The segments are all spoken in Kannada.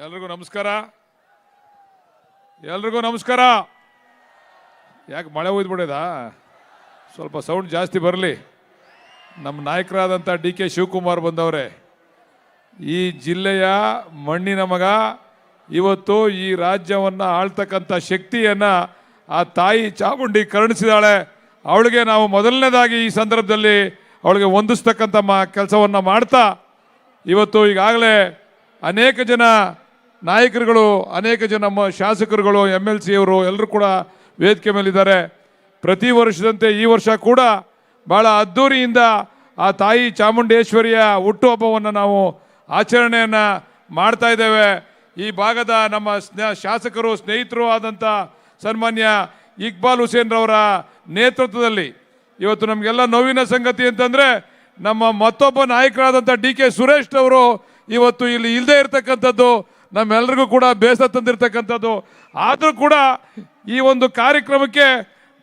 ಎಲ್ರಿಗೂ ನಮಸ್ಕಾರ. ಎಲ್ರಿಗೂ ನಮಸ್ಕಾರ. ಯಾಕೆ ಮಳೆ ಹೋಯ್ದುಬಿಡೋದಾ? ಸ್ವಲ್ಪ ಸೌಂಡ್ ಜಾಸ್ತಿ ಬರಲಿ. ನಮ್ಮ ನಾಯಕರಾದಂಥ DK ಶಿವಕುಮಾರ್ ಬಂದವರೇ. ಈ ಜಿಲ್ಲೆಯ ಮಣ್ಣಿನ ಮಗ, ಇವತ್ತು ಈ ರಾಜ್ಯವನ್ನು ಆಳ್ತಕ್ಕಂಥ ಶಕ್ತಿಯನ್ನು ಆ ತಾಯಿ ಚಾಮುಂಡಿ ಕರುಣಿಸಿದಾಳೆ. ಅವಳಿಗೆ ನಾವು ಮೊದಲನೇದಾಗಿ ಈ ಸಂದರ್ಭದಲ್ಲಿ ಅವಳಿಗೆ ವಂದಿಸ್ತಕ್ಕಂಥ ಕೆಲಸವನ್ನು ಮಾಡ್ತಾ, ಇವತ್ತು ಈಗಾಗಲೇ ಅನೇಕ ಜನ ನಾಯಕರುಗಳು, ಅನೇಕ ಜನ ನಮ್ಮ ಶಾಸಕರುಗಳು, MLC ಅವರು ಎಲ್ಲರೂ ಕೂಡ ವೇದಿಕೆ ಮೇಲಿದ್ದಾರೆ. ಪ್ರತಿ ವರ್ಷದಂತೆ ಈ ವರ್ಷ ಕೂಡ ಭಾಳ ಅದ್ಧೂರಿಯಿಂದ ಆ ತಾಯಿ ಚಾಮುಂಡೇಶ್ವರಿಯ ಹುಟ್ಟುಹಬ್ಬವನ್ನು ನಾವು ಆಚರಣೆಯನ್ನು ಮಾಡ್ತಾ ಇದ್ದೇವೆ. ಈ ಭಾಗದ ನಮ್ಮ ಶಾಸಕರು, ಸ್ನೇಹಿತರು ಆದಂಥ ಸನ್ಮಾನ್ಯ ಇಕ್ಬಾಲ್ ಹುಸೇನ್ ರವರ ನೇತೃತ್ವದಲ್ಲಿ ಇವತ್ತು ನಮಗೆಲ್ಲ ನೋವಿನ ಸಂಗತಿ ಅಂತಂದರೆ, ನಮ್ಮ ಮತ್ತೊಬ್ಬ ನಾಯಕರಾದಂಥ DK ಸುರೇಶ್ ಅವರು ಇವತ್ತು ಇಲ್ಲಿ ಇಲ್ಲದೆ ಇರತಕ್ಕಂಥದ್ದು ನಮ್ಮೆಲ್ಲರಿಗೂ ಕೂಡ ಬೇಸರ ತಂದಿರತಕ್ಕಂಥದ್ದು. ಆದರೂ ಕೂಡ ಈ ಒಂದು ಕಾರ್ಯಕ್ರಮಕ್ಕೆ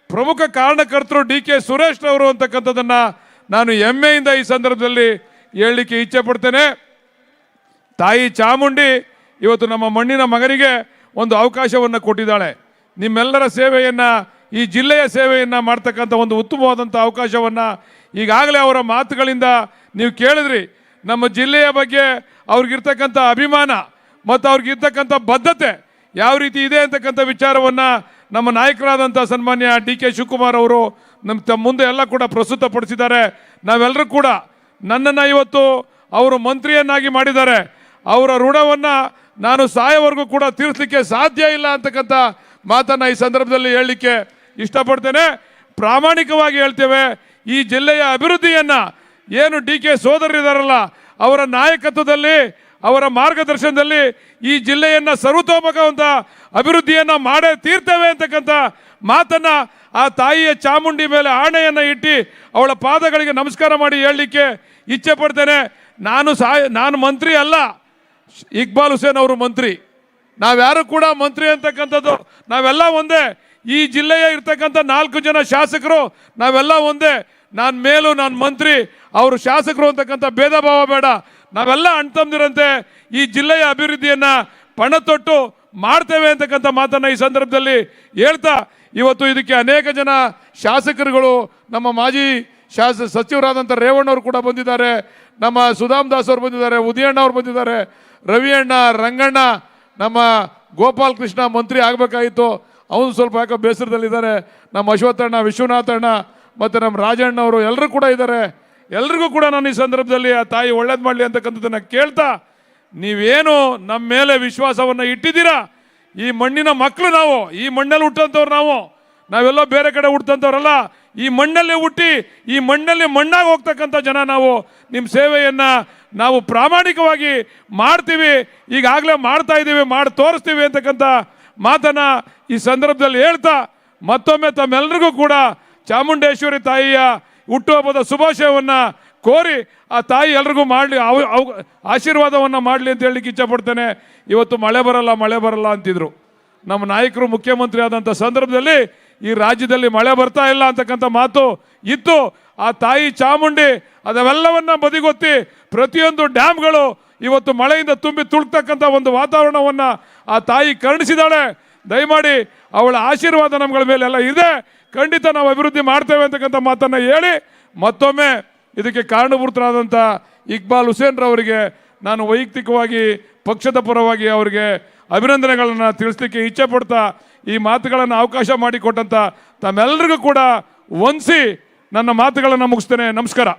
ಪ್ರಮುಖ ಕಾರಣಕರ್ತರು DK ಸುರೇಶ್ ಅವರು ಅಂತಕ್ಕಂಥದ್ದನ್ನು ನಾನು ಹೆಮ್ಮೆಯಿಂದ ಈ ಸಂದರ್ಭದಲ್ಲಿ ಹೇಳಲಿಕ್ಕೆ ಇಚ್ಛೆ ಪಡ್ತೇನೆ. ತಾಯಿ ಚಾಮುಂಡಿ ಇವತ್ತು ನಮ್ಮ ಮಣ್ಣಿನ ಮಗನಿಗೆ ಒಂದು ಅವಕಾಶವನ್ನು ಕೊಟ್ಟಿದ್ದಾಳೆ. ನಿಮ್ಮೆಲ್ಲರ ಸೇವೆಯನ್ನು, ಈ ಜಿಲ್ಲೆಯ ಸೇವೆಯನ್ನು ಮಾಡ್ತಕ್ಕಂಥ ಒಂದು ಉತ್ತಮವಾದಂಥ ಅವಕಾಶವನ್ನು ಈಗಾಗಲೇ ಅವರ ಮಾತುಗಳಿಂದ ನೀವು ಕೇಳಿದ್ರಿ. ನಮ್ಮ ಜಿಲ್ಲೆಯ ಬಗ್ಗೆ ಅವ್ರಿಗಿರ್ತಕ್ಕಂಥ ಅಭಿಮಾನ ಮತ್ತು ಅವ್ರಿಗಿರ್ತಕ್ಕಂಥ ಬದ್ಧತೆ ಯಾವ ರೀತಿ ಇದೆ ಅಂತಕ್ಕಂಥ ವಿಚಾರವನ್ನು ನಮ್ಮ ನಾಯಕರಾದಂಥ ಸನ್ಮಾನ್ಯ DK ಶಿವಕುಮಾರ್ ಅವರು ನಮ್ಮ ಮುಂದೆ ಎಲ್ಲ ಕೂಡ ಪ್ರಸ್ತುತಪಡಿಸಿದ್ದಾರೆ. ನಾವೆಲ್ಲರೂ ಕೂಡ, ನನ್ನನ್ನು ಇವತ್ತು ಅವರು ಮಂತ್ರಿಯನ್ನಾಗಿ ಮಾಡಿದ್ದಾರೆ. ಅವರ ಋಣವನ್ನು ನಾನು ಸಾಯೋವರೆಗೂ ಕೂಡ ತೀರಿಸಲಿಕ್ಕೆ ಸಾಧ್ಯ ಇಲ್ಲ ಅಂತಕ್ಕಂಥ ಮಾತನ್ನು ಈ ಸಂದರ್ಭದಲ್ಲಿ ಹೇಳಲಿಕ್ಕೆ ಇಷ್ಟಪಡ್ತೇನೆ. ಪ್ರಾಮಾಣಿಕವಾಗಿ ಹೇಳ್ತೇವೆ, ಈ ಜಿಲ್ಲೆಯ ಅಭಿವೃದ್ಧಿಯನ್ನು ಏನು DK ಸೋದರರಿದ್ದಾರಲ್ಲ, ಅವರ ನಾಯಕತ್ವದಲ್ಲಿ, ಅವರ ಮಾರ್ಗದರ್ಶನದಲ್ಲಿ ಈ ಜಿಲ್ಲೆಯನ್ನು ಸರ್ವತೋಮುಖವಂತ ಅಭಿವೃದ್ಧಿಯನ್ನು ಮಾಡೇ ತೀರ್ತೇವೆ ಅಂತಕ್ಕಂಥ ಮಾತನ್ನು ಆ ತಾಯಿಯ ಚಾಮುಂಡಿ ಮೇಲೆ ಆಣೆಯನ್ನು ಇಟ್ಟು ಅವಳ ಪಾದಗಳಿಗೆ ನಮಸ್ಕಾರ ಮಾಡಿ ಹೇಳಲಿಕ್ಕೆ ಇಚ್ಛೆ ಪಡ್ತೇನೆ. ನಾನು ಮಂತ್ರಿ ಅಲ್ಲ, ಇಕ್ಬಾಲ್ ಹುಸೇನ್ ಅವರು ಮಂತ್ರಿ. ನಾವ್ಯಾರು ಕೂಡ ಮಂತ್ರಿ ಅಂತಕ್ಕಂಥದ್ದು ನಾವೆಲ್ಲ ಒಂದೇ. ಈ ಜಿಲ್ಲೆಯ ಇರ್ತಕ್ಕಂಥ 4 ಜನ ಶಾಸಕರು ನಾವೆಲ್ಲ ಒಂದೇ. ನಾನು ಮೇಲು, ನಾನು ಮಂತ್ರಿ, ಅವರು ಶಾಸಕರು ಅಂತಕ್ಕಂಥ ಭೇದ ಭಾವ ಬೇಡ. ನಾವೆಲ್ಲ ಅಣ್ತಂದಿರಂತೆ ಈ ಜಿಲ್ಲೆಯ ಅಭಿವೃದ್ಧಿಯನ್ನು ಪಣ ತೊಟ್ಟು ಮಾಡ್ತೇವೆ ಅಂತಕ್ಕಂಥ ಮಾತನ್ನು ಈ ಸಂದರ್ಭದಲ್ಲಿ ಹೇಳ್ತಾ, ಇವತ್ತು ಇದಕ್ಕೆ ಅನೇಕ ಜನ ಶಾಸಕರುಗಳು, ನಮ್ಮ ಮಾಜಿ ಸಚಿವರಾದಂಥ ರೇವಣ್ಣವರು ಕೂಡ ಬಂದಿದ್ದಾರೆ, ನಮ್ಮ ಸುಧಾಮ್ ದಾಸ್ ಅವರು ಬಂದಿದ್ದಾರೆ, ಉದಯಣ್ಣ ಅವರು ಬಂದಿದ್ದಾರೆ, ರವಿಯಣ್ಣ, ರಂಗಣ್ಣ, ನಮ್ಮ ಗೋಪಾಲ್ ಕೃಷ್ಣ ಮಂತ್ರಿ ಆಗಬೇಕಾಗಿತ್ತು, ಅವನು ಸ್ವಲ್ಪ ಯಾಕೋ ಬೇಸರದಲ್ಲಿದ್ದಾರೆ, ನಮ್ಮ ಅಶ್ವತ್ಥಣ್ಣ, ವಿಶ್ವನಾಥಣ್ಣ ಮತ್ತು ನಮ್ಮ ರಾಜಣ್ಣ ಅವರು ಎಲ್ಲರೂ ಕೂಡ ಇದ್ದಾರೆ. ಎಲ್ರಿಗೂ ಕೂಡ ನಾನು ಈ ಸಂದರ್ಭದಲ್ಲಿ ಆ ತಾಯಿ ಒಳ್ಳೇದು ಮಾಡಲಿ ಅಂತಕ್ಕಂಥದ್ದನ್ನು ಕೇಳ್ತಾ, ನೀವೇನು ನಮ್ಮ ಮೇಲೆ ವಿಶ್ವಾಸವನ್ನು ಇಟ್ಟಿದ್ದೀರಾ, ಈ ಮಣ್ಣಿನ ಮಕ್ಕಳು ನಾವು, ಈ ಮಣ್ಣಲ್ಲಿ ಹುಟ್ಟಂಥವ್ರು ನಾವೆಲ್ಲೋ ಬೇರೆ ಕಡೆ ಹುಟ್ಟಂಥವ್ರಲ್ಲ, ಈ ಮಣ್ಣಲ್ಲಿ ಹುಟ್ಟಿ ಈ ಮಣ್ಣಲ್ಲಿ ಮಣ್ಣಾಗಿ ಹೋಗ್ತಕ್ಕಂಥ ಜನ ನಾವು. ನಿಮ್ಮ ಸೇವೆಯನ್ನು ನಾವು ಪ್ರಾಮಾಣಿಕವಾಗಿ ಮಾಡ್ತೀವಿ, ಈಗಾಗಲೇ ಮಾಡ್ತಾ ಇದ್ದೀವಿ, ಮಾಡಿ ತೋರಿಸ್ತೀವಿ ಅಂತಕ್ಕಂಥ ಮಾತನ್ನು ಈ ಸಂದರ್ಭದಲ್ಲಿ ಹೇಳ್ತಾ, ಮತ್ತೊಮ್ಮೆ ತಮ್ಮೆಲ್ಲರಿಗೂ ಕೂಡ ಚಾಮುಂಡೇಶ್ವರಿ ತಾಯಿಯ ಹುಟ್ಟುಹಬ್ಬದ ಶುಭಾಶಯವನ್ನು ಕೋರಿ, ಆ ತಾಯಿ ಎಲ್ರಿಗೂ ಮಾಡಲಿ, ಆಶೀರ್ವಾದವನ್ನು ಮಾಡಲಿ ಅಂತ ಹೇಳಲಿಕ್ಕೆ ಇಚ್ಛಪಡ್ತೇನೆ. ಇವತ್ತು ಮಳೆ ಬರಲ್ಲ ಅಂತಿದ್ರು ನಮ್ಮ ನಾಯಕರು, ಮುಖ್ಯಮಂತ್ರಿ ಆದಂಥ ಸಂದರ್ಭದಲ್ಲಿ ಈ ರಾಜ್ಯದಲ್ಲಿ ಮಳೆ ಬರ್ತಾ ಇಲ್ಲ ಅಂತಕ್ಕಂಥ ಮಾತು ಇತ್ತು. ಆ ತಾಯಿ ಚಾಮುಂಡಿ ಅದೆಲ್ಲವನ್ನ ಬದಿಗೊತ್ತಿ ಪ್ರತಿಯೊಂದು ಡ್ಯಾಮ್ಗಳು ಇವತ್ತು ಮಳೆಯಿಂದ ತುಂಬಿ ತುಳುಕ್ತಕ್ಕಂಥ ಒಂದು ವಾತಾವರಣವನ್ನು ಆ ತಾಯಿ ಕರುಣಿಸಿದಾಳೆ. ದಯಮಾಡಿ ಅವಳ ಆಶೀರ್ವಾದ ನಮ್ಗಳ ಮೇಲೆಲ್ಲ ಇದೆ, ಖಂಡಿತ ನಾವು ಅಭಿವೃದ್ಧಿ ಮಾಡ್ತೇವೆ ಅಂತಕ್ಕಂಥ ಮಾತನ್ನು ಹೇಳಿ, ಮತ್ತೊಮ್ಮೆ ಇದಕ್ಕೆ ಕಾರಣಭೂತರಾದಂಥ ಇಕ್ಬಾಲ್ ಹುಸೇನ್ ರವರಿಗೆ ನಾನು ವೈಯಕ್ತಿಕವಾಗಿ, ಪಕ್ಷದ ಪರವಾಗಿ ಅವರಿಗೆ ಅಭಿನಂದನೆಗಳನ್ನು ತಿಳಿಸ್ಲಿಕ್ಕೆ ಇಚ್ಛೆ ಪಡ್ತಾ, ಈ ಮಾತುಗಳನ್ನು ಅವಕಾಶ ಮಾಡಿಕೊಟ್ಟಂಥ ತಮ್ಮೆಲ್ಲರಿಗೂ ಕೂಡ ವಂದಿಸಿ ನನ್ನ ಮಾತುಗಳನ್ನು ಮುಗಿಸ್ತೇನೆ. ನಮಸ್ಕಾರ.